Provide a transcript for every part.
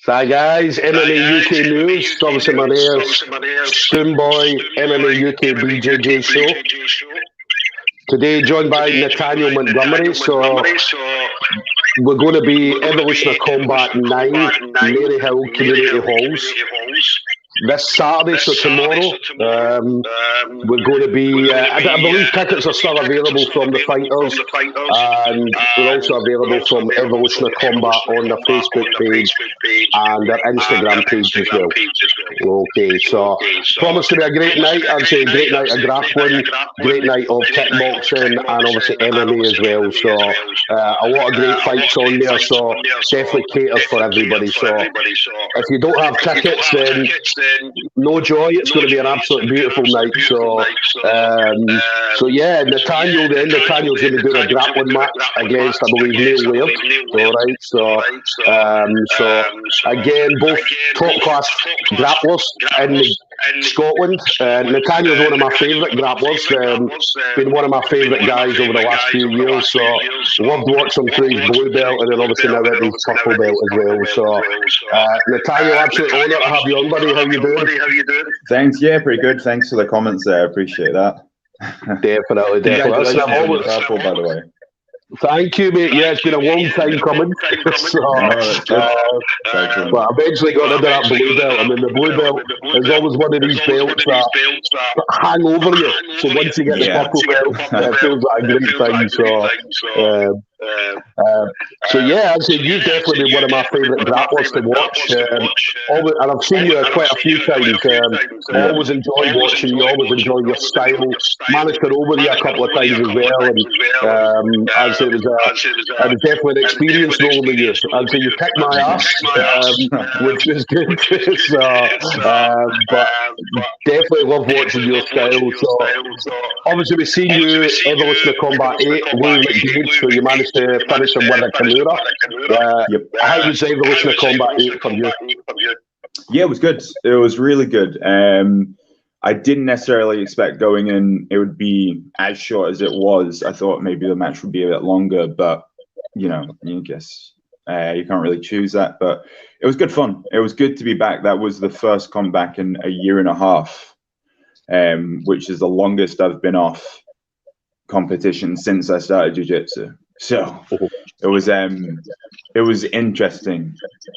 Hi guys, MMA UK News. Obviously, my name's Spoonboy, MMA UK BJJ show. Today, joined by Nathaniel Montgomery. So, we're going to be Evolution of Combat 9, Mary Hill Community Halls. This Saturday, so tomorrow, we're going to be, I believe tickets are still available from the fighters, and we're also available from Evolution of Combat on their Facebook page and their Instagram page as well. Okay, so promise to be a great night. I'd say a great night of grappling, great night of kickboxing, and obviously MMA as well. So a lot of great fights on there. So definitely caters for everybody. So if you don't have tickets, then no joy. It's going to be an absolute beautiful night. So yeah, Nathaniel's going to be doing a grappling match against, I believe, Neil Laird. All right, so again, both top class grapplers in Scotland. Nathaniel's one of my favourite grapplers. Been one of my favourite guys over the last few years. So loved watching him through his blue belt, and then obviously now at his purple belt as well. So Nathaniel, absolute honour to have you on, buddy. How you doing? Thanks. Yeah, pretty good. Thanks for the comments there. I appreciate that. Definitely. Congratulations on your purple, by the way. Thank you, mate. Yeah, it's been a long time coming. But I eventually got into that blue belt. I mean, the blue belt is always one of these belts that hang over you. So once you get the purple belt, it feels like a great thing. So yeah, I'd say you've definitely been one of my favourite grapplers to watch. And I've seen you quite a few times. I always enjoy watching you, always enjoy your style. Managed to roll with you a couple of times as well. And I'd say it was definitely an experience rolling with you. I'd say you kicked my ass, which is good. But definitely love watching your style. So obviously we've seen you Evolution of Combat 8, Will McGage, so you managed to finish him with a Kimura. How was Evolution of Combat 8 for you? Yeah, it was good. It was really good. I didn't necessarily expect going in it would be as short as it was. I thought maybe the match would be a bit longer, but I guess you can't really choose that. But it was good fun. It was good to be back. That was the first comeback in a year and a half, which is the longest I've been off competition since I started jiu-jitsu. So it was interesting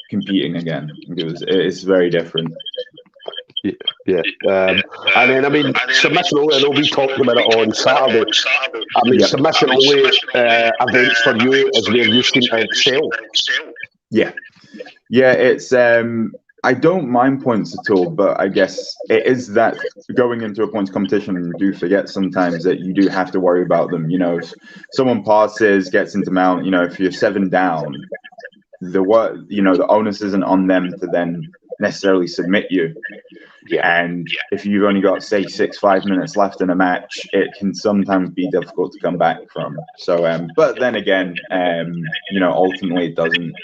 competing again. It's very different. Yeah. And then, I mean, submission only, I know we talked about it on Saturday. I mean, submission only events for you is where you seem to excel. Yeah, it's, I don't mind points at all, but I guess it is that going into a points competition, you do forget sometimes that you do have to worry about them. If someone passes, gets into mount, if you're 7 down, the onus isn't on them to then necessarily submit you. And if you've only got, say, 5 minutes left in a match, it can sometimes be difficult to come back from. So, but then again, ultimately it doesn't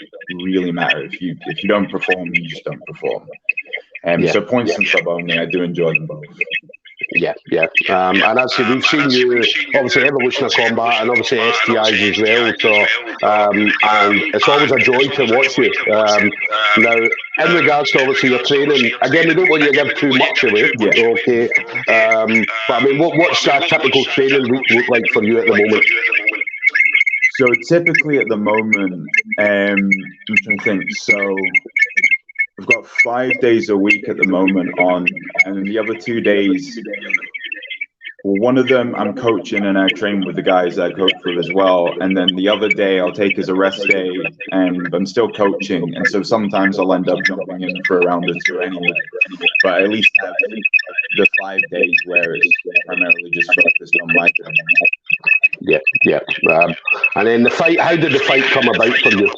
really matter. If you don't perform, you just don't perform. So points and sub only, I do enjoy them both. And actually, we've seen you obviously Evolution of Combat and obviously STIs as well. So, and it's always a joy to watch you. Now, in regards to obviously your training, again, we don't want you to give too much away. Okay. But I mean, what's a typical training week look like for you at the moment? So typically at the moment, I'm trying to think. So we've got 5 days a week at the moment on, and then the other 2 days, one of them I'm coaching and I train with the guys that I coach with as well. And then the other day I'll take as a rest day and I'm still coaching. And so sometimes I'll end up jumping in for a round or two anyway. But at least have the 5 days where it's primarily just focused on my training. And then the fight, how did the fight come about for you?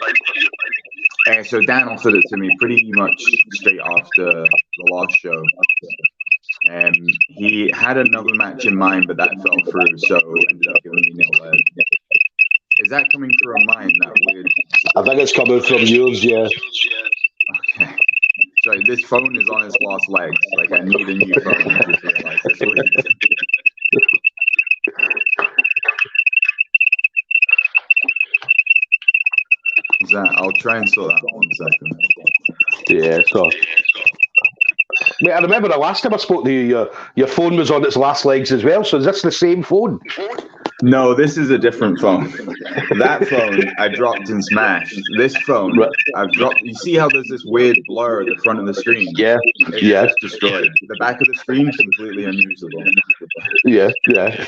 So Dan offered it to me pretty much straight after the last show. He had another match in mind, but that fell through, so ended up giving me Neil Laird. Is that coming through on mine? That weird? I think it's coming from yours, yeah. Okay. Sorry, this phone is on its last legs. Like, I need a new phone. I just realized this week. I'll try and sort that out 1 second. Yeah, so. Mate, I remember the last time I spoke to you, your phone was on its last legs as well. So is this the same phone? No, this is a different phone. That phone I dropped and smashed. This phone I've dropped. You see how there's this weird blur at the front of the screen? Yeah, it's yeah. just destroyed. The back of the screen completely unusable. Yeah, yeah.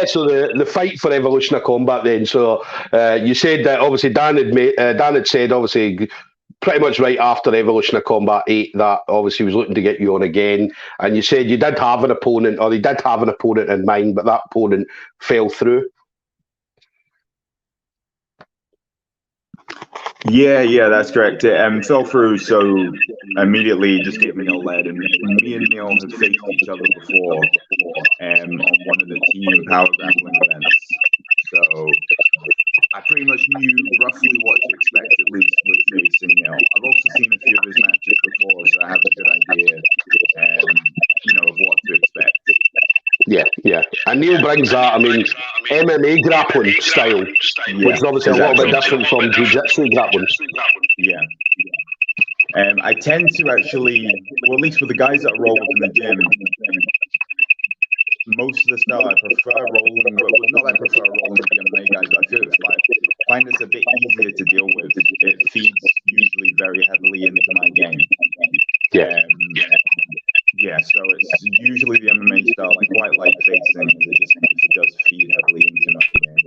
So the fight for Evolution of Combat then. So you said that obviously Dan had said obviously pretty much right after Evolution of Combat 8 that obviously he was looking to get you on again, and you said you did have an opponent, or he did have an opponent in mind, but that opponent fell through. Yeah, that's correct. It fell through, so immediately just gave me no lead. And me and Neil have faced each other before on one of the team power grappling events. So I pretty much knew roughly what to expect, at least with facing Neil. I've also seen a few of his matches before, so I have a good idea, of what to expect. Yeah. And Neil brings that, MMA grappling style, which is obviously a little bit different from jiu-jitsu grappling. Yeah. I tend to actually, well, at least with the guys that roll in the gym, most of the style I prefer rolling, but not that I prefer rolling with the MMA guys, but I feel I find it's a bit easier to deal with. It feeds usually very heavily into my game. So it's usually the MMA style I quite like facing. It does feed heavily into my game.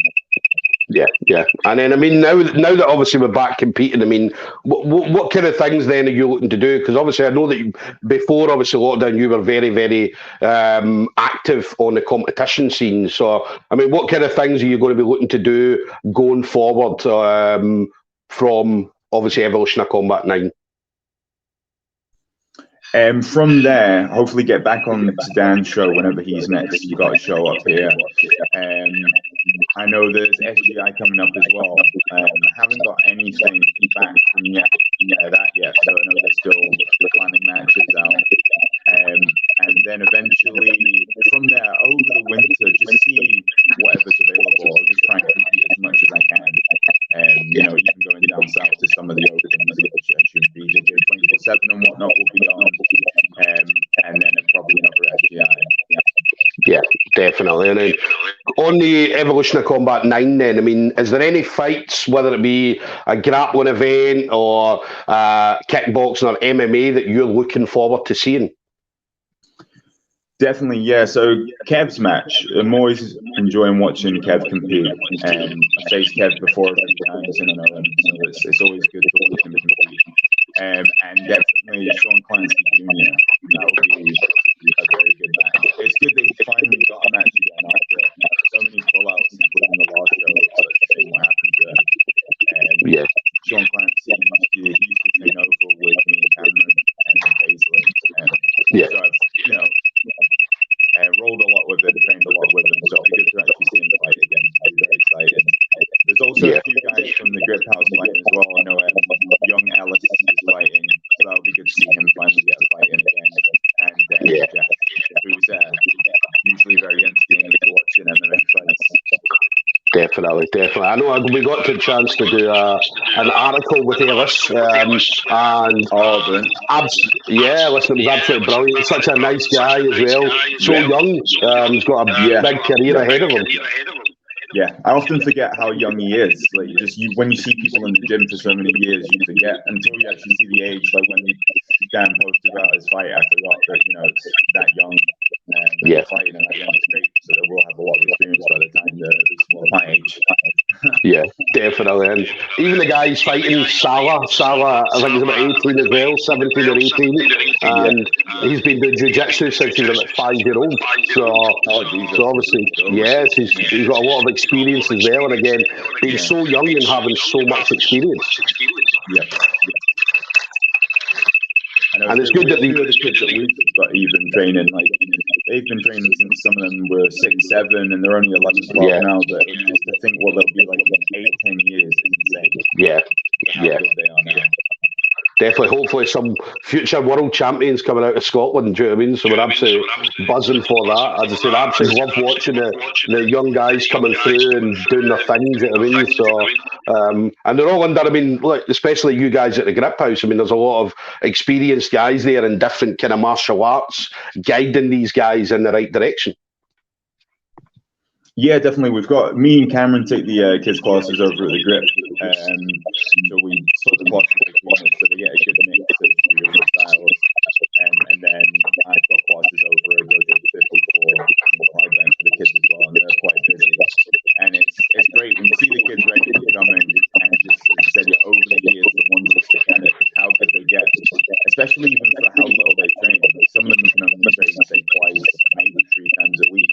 Yeah. And then, now that obviously we're back competing, what kind of things then are you looking to do? Because obviously I know that before obviously lockdown you were very, very active on the competition scene. So, what kind of things are you going to be looking to do going forward from obviously Evolution of Combat 9? From there, hopefully get back on to Dan's show whenever he's next. You got a show up here. I know there's SGI coming up as well. I haven't got anything back from yet, so I know they're still planning matches out. And then eventually, from there, over the winter, just see whatever's available. I'll just try and compete as much as I can. Even going down south to some of the opens, which should be 24/7 and whatnot will be on. And then probably another SGI. Yeah, definitely. And then on the Evolution of Combat 9 then, is there any fights, whether it be a grappling event or kickboxing or MMA, that you're looking forward to seeing? Definitely, yeah. So Kev's match, I'm always enjoying watching Kev compete. I faced Kev before a few times in an OM, so it's always good to watch him compete. And definitely Sean Clancy Jr. That would be a very good match. It's good they finally got a match again after so many pullouts, including the last show. Such a shame what happened to him. Sean Clancy used to train over with me, Cameron, and Paisley. So I've rolled a lot with him, trained a lot with him, so it'll be good to actually see him fight again. I'll be very excited. There's also a few guys from the Griphouse fighting as well. I know young Ellis is fighting, so that'll be good to see him finally get a fight in again. And Jeff, who's usually very entertaining to watch in MMA fights. Definitely. I know we got the chance to do an article with Ellis, and brilliant. Listen, it was absolutely brilliant. Such a nice guy as well. So young, he's got a big career ahead of him. Yeah, I often forget how young he is. Like, when you see people in the gym for so many years, you forget until you actually see the age. Like when Dan posted about his fight, I forgot that it's that young. Fighting and that young is great, so they will have a lot of experience by the time they're my age. Yeah, definitely. And even the guys fighting Salah, I think he's about 18 as well, 17 or 18, and he's been doing jiu-jitsu since he was about 5-year-old. So obviously, yes, he's got a lot of experience as well. And again, being so young and having so much experience. And it's good that the kids that we've got even training, they've been training since some of them were 6, 7, and they're only 11, 12 now. But just to think what they'll be like in 8, 10 years is insane. Yeah. How good they are now. definitely, hopefully, some future world champions coming out of Scotland. Do you know what I mean? So we're absolutely buzzing for that. As I said, I absolutely love watching the young guys coming through and doing their things. You know what I mean? So, and they're all under. I mean, look, especially you guys at the Griphouse. I mean, there's a lot of experienced guys there in different kind of martial arts, guiding these guys in the right direction. Yeah, definitely. We've got me and Cameron take the kids' classes over at the Grip. So we split the classes between us, so they get a good mix of two different styles. And then I've got classes over at Dojo 54 in Clydebank for the kids as well, and they're quite busy. And it's great when you see the kids regularly coming, and just, as you said, over the years, the ones that stick at it, how good they get, especially even for how little they train. Some of them can only train, say, twice, maybe 3 times a week.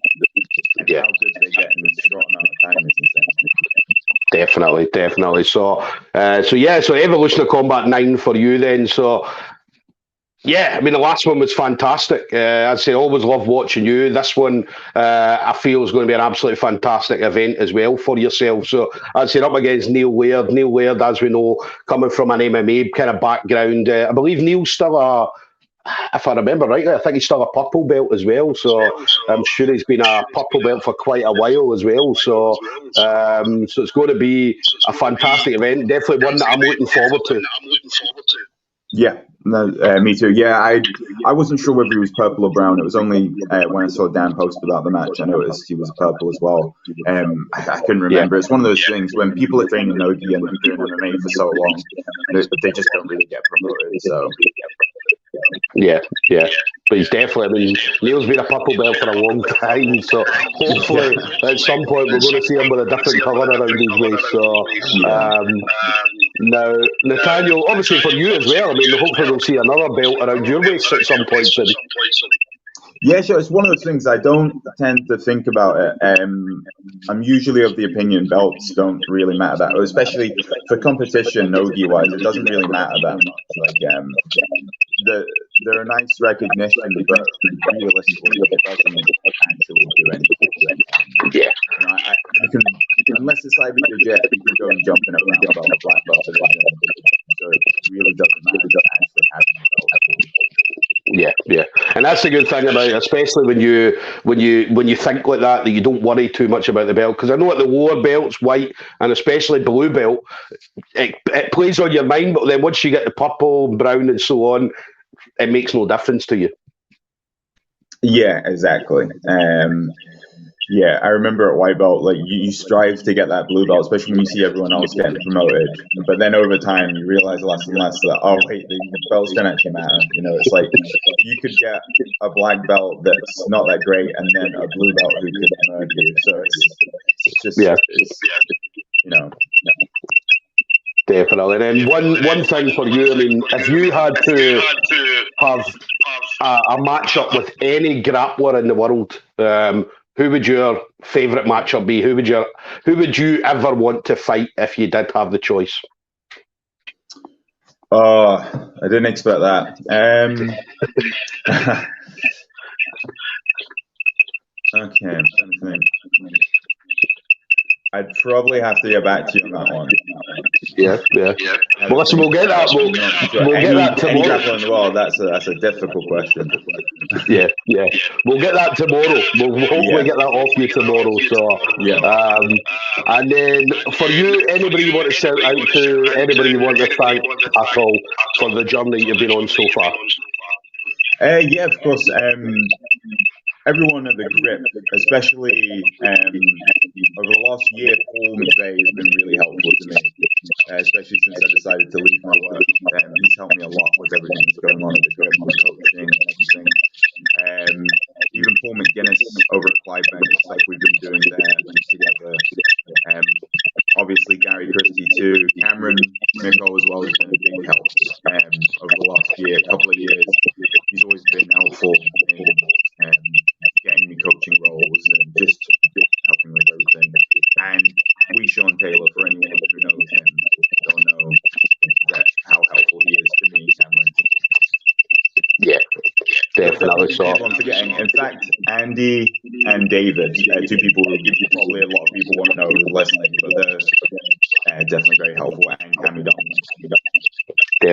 And how good they get in a short amount of time is insane. Definitely. So Evolution of Combat 9 for you then. So, yeah, I mean, the last one was fantastic. I'd say I always love watching you. This one, I feel, is going to be an absolutely fantastic event as well for yourself. So I'd say up against Neil Laird. Neil Laird, as we know, coming from an MMA kind of background. I believe Neil's still if I remember rightly, I think he's still a purple belt as well. So I'm sure he's been a purple belt for quite a while as well. So it's going to be a fantastic event. Definitely one that I'm looking forward to. Yeah, no, me too. Yeah, I wasn't sure whether he was purple or brown. It was only when I saw Dan post about the match, I noticed he was purple as well. I couldn't remember. It's one of those things when people are training Nogi and doing MMA for so long, they just don't really get promoted. So. Yeah. But he's definitely, I mean, Neil's been a purple belt for a long time, so hopefully at some point we're going to see him with a different colour around his waist. So, now, Nathaniel, obviously for you as well, I mean, hopefully we'll see another belt around your waist at some point soon. Yeah, sure. It's one of those things I don't tend to think about it. I'm usually of the opinion belts don't really matter that, especially for competition, nogi wise, it doesn't really matter that much. Like, they're a nice recognition, but realistically, it doesn't actually do anything. Yeah. You can, unless it's like legit, you can go and jumping around about the black belt division. So it really doesn't matter actually having a belt. Yeah, and that's the good thing about it, especially when you think like that you don't worry too much about the belt. Because I know at the lower belts, white and especially blue belt, it plays on your mind. But then once you get the purple, brown, and so on, it makes no difference to you. Yeah, exactly. Yeah, I remember at white belt, like you strive to get that blue belt, especially when you see everyone else getting promoted. But then over time, you realize less and less that, oh wait, the belts don't actually matter. You know, it's like you could get a black belt that's not that great, and then a blue belt who could murder you. So it's just, you know. Definitely. And then one thing for you, I mean, if you had to have a matchup with any grappler in the world, who would your favourite matchup be? Who would you ever want to fight if you did have the choice? Oh, I didn't expect that. Okay, I'm trying to think. I'd probably have to get back to you on that one. Yeah. Well, listen, we'll get that. We'll get that tomorrow. Any grappler in the world, that's a difficult question. Yeah. We'll get that tomorrow. We'll hopefully get that off you tomorrow. So, and then for you, anybody you want to shout out to, anybody you want to thank at all for the journey you've been on so far? Yeah, of course. Everyone at the Grip, especially over the last year, Paul McVeigh has been really helpful to me, especially since I decided to leave my work. He's helped me a lot with everything that's going on at the Grip, with coaching and everything. Even Paul McGuinness over at Clydebank, stuff we've been doing there together. Obviously Gary Christie too. Cameron Nicole as well has been a big help over the last couple of years. He's always been helpful in getting me coaching roles and just helping with everything. And Sean Taylor, for anyone who knows him, don't know how helpful he is to me, Cameron. Yeah, definitely. So I'm forgetting. In fact, Andy and David, two people who probably a lot of people want to know who's listening, but they're definitely very helpful. And Cammy Don.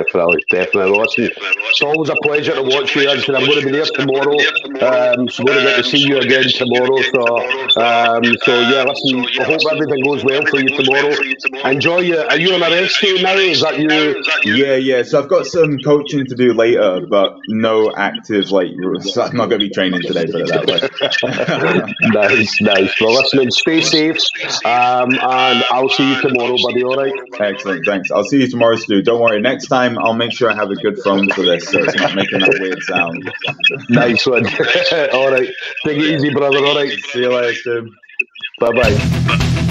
Definitely. Well, listen, it's always a pleasure to watch you. As I said, I'm going to be there tomorrow. So going to get to see you again tomorrow. So yeah, listen, I hope everything goes well for you tomorrow. Enjoy your. Are you on a rest day now? Is that you? Yeah. So I've got some coaching to do later, but no active so I'm not going to be training today. Put it that way. Nice. Well, listen, stay safe. And I'll see you tomorrow, buddy. All right. Excellent. Thanks. I'll see you tomorrow, Stu. Don't worry. Next time, I'll make sure I have a good phone for this, so it's not making that weird sound. Nice one. All right. Take it easy, brother. All right. See you later, Stu. Bye-bye.